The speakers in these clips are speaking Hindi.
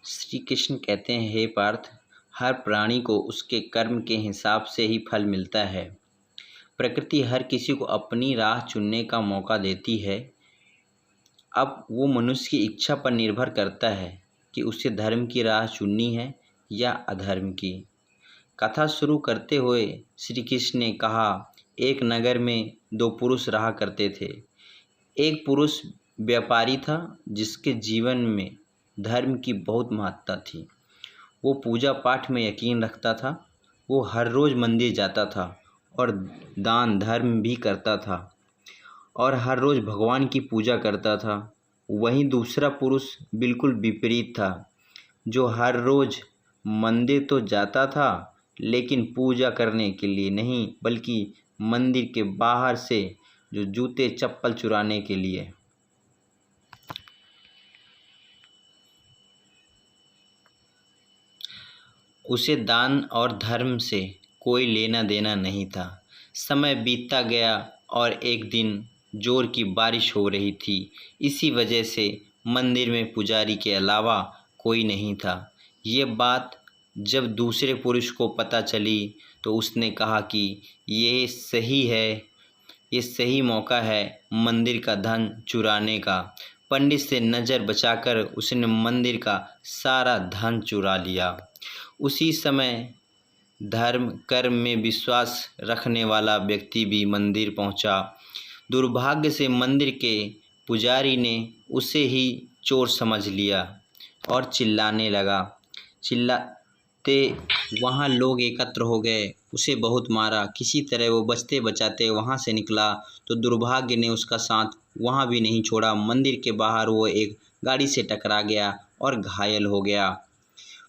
श्री कृष्ण कहते हैं, हे पार्थ, हर प्राणी को उसके कर्म के हिसाब से ही फल मिलता है। प्रकृति हर किसी को अपनी राह चुनने का मौका देती है। अब वो मनुष्य की इच्छा पर निर्भर करता है कि उसे धर्म की राह चुननी है या अधर्म की। कथा शुरू करते हुए श्री कृष्ण ने कहा, एक नगर में दो पुरुष रहा करते थे। एक पुरुष व्यापारी था जिसके जीवन में धर्म की बहुत महत्ता थी। वो पूजा पाठ में यकीन रखता था। वो हर रोज़ मंदिर जाता था और दान धर्म भी करता था और हर रोज़ भगवान की पूजा करता था। वहीं दूसरा पुरुष बिल्कुल विपरीत था, जो हर रोज़ मंदिर तो जाता था लेकिन पूजा करने के लिए नहीं, बल्कि मंदिर के बाहर से जो जूते चप्पल चुराने के लिए। उसे दान और धर्म से कोई लेना देना नहीं था। समय बीतता गया और एक दिन जोर की बारिश हो रही थी। इसी वजह से मंदिर में पुजारी के अलावा कोई नहीं था। ये बात जब दूसरे पुरुष को पता चली तो उसने कहा कि ये सही मौका है मंदिर का धन चुराने का। पंडित से नज़र बचाकर उसने मंदिर का सारा धन चुरा लिया। उसी समय धर्म कर्म में विश्वास रखने वाला व्यक्ति भी मंदिर पहुंचा। दुर्भाग्य से मंदिर के पुजारी ने उसे ही चोर समझ लिया और चिल्लाने लगा। चिल्लाते वहाँ लोग एकत्र हो गए, उसे बहुत मारा। किसी तरह वो बचते बचाते वहाँ से निकला तो दुर्भाग्य ने उसका साथ वहाँ भी नहीं छोड़ा। मंदिर के बाहर वो एक गाड़ी से टकरा गया और घायल हो गया।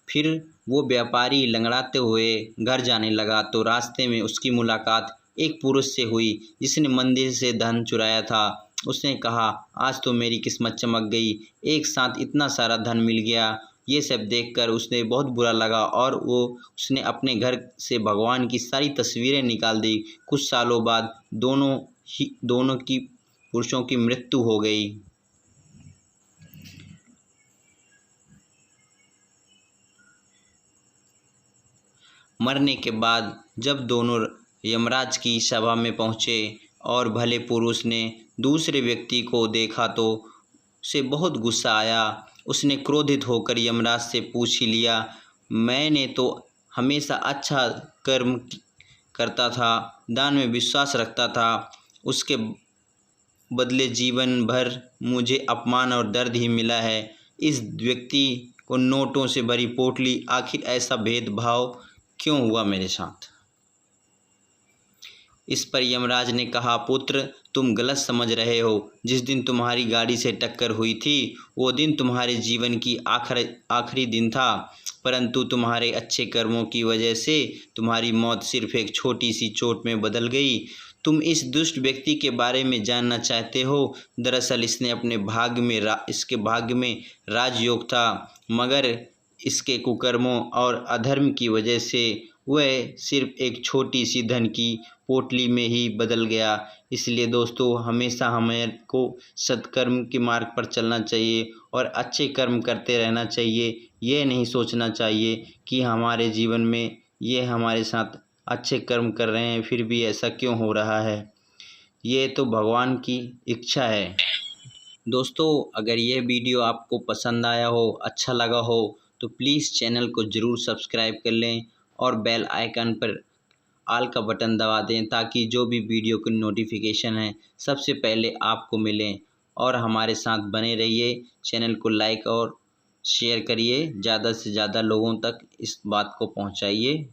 फिर वो व्यापारी लंगड़ाते हुए घर जाने लगा तो रास्ते में उसकी मुलाकात एक पुरुष से हुई जिसने मंदिर से धन चुराया था। उसने कहा, आज तो मेरी किस्मत चमक गई, एक साथ इतना सारा धन मिल गया। ये सब देखकर उसे बहुत बुरा लगा और उसने अपने घर से भगवान की सारी तस्वीरें निकाल दी। कुछ सालों बाद दोनों की पुरुषों की मृत्यु हो गई। मरने के बाद जब दोनों यमराज की सभा में पहुँचे और भले पुरुष ने दूसरे व्यक्ति को देखा तो उसे बहुत गुस्सा आया। उसने क्रोधित होकर यमराज से पूछ ही लिया, मैंने तो हमेशा अच्छा कर्म करता था, दान में विश्वास रखता था, उसके बदले जीवन भर मुझे अपमान और दर्द ही मिला है। इस व्यक्ति को नोटों से भरी पोटली, आखिर ऐसा भेदभाव क्यों हुआ मेरे साथ? इस पर यमराज ने कहा, पुत्र, तुम गलत समझ रहे हो। जिस दिन तुम्हारी गाड़ी से टक्कर हुई थी वो दिन तुम्हारे जीवन की आखिरी दिन था, परंतु तुम्हारे अच्छे कर्मों की वजह से तुम्हारी मौत सिर्फ एक छोटी सी चोट में बदल गई। तुम इस दुष्ट व्यक्ति के बारे में जानना चाहते हो। दरअसल इसके भाग्य में राजयोग था, मगर इसके कुकर्मों और अधर्म की वजह से वह सिर्फ एक छोटी सी धन की पोटली में ही बदल गया। इसलिए दोस्तों, हमेशा हमें को सत्कर्म के मार्ग पर चलना चाहिए और अच्छे कर्म करते रहना चाहिए। ये नहीं सोचना चाहिए कि हमारे जीवन में ये हमारे साथ अच्छे कर्म कर रहे हैं फिर भी ऐसा क्यों हो रहा है। ये तो भगवान की इच्छा है। दोस्तों, अगर यह वीडियो आपको पसंद आया हो, अच्छा लगा हो, तो प्लीज़ चैनल को ज़रूर सब्सक्राइब कर लें और बेल आइकन पर ऑल का बटन दबा दें ताकि जो भी वीडियो की नोटिफिकेशन है सबसे पहले आपको मिलें। और हमारे साथ बने रहिए। चैनल को लाइक और शेयर करिए, ज़्यादा से ज़्यादा लोगों तक इस बात को पहुंचाइए।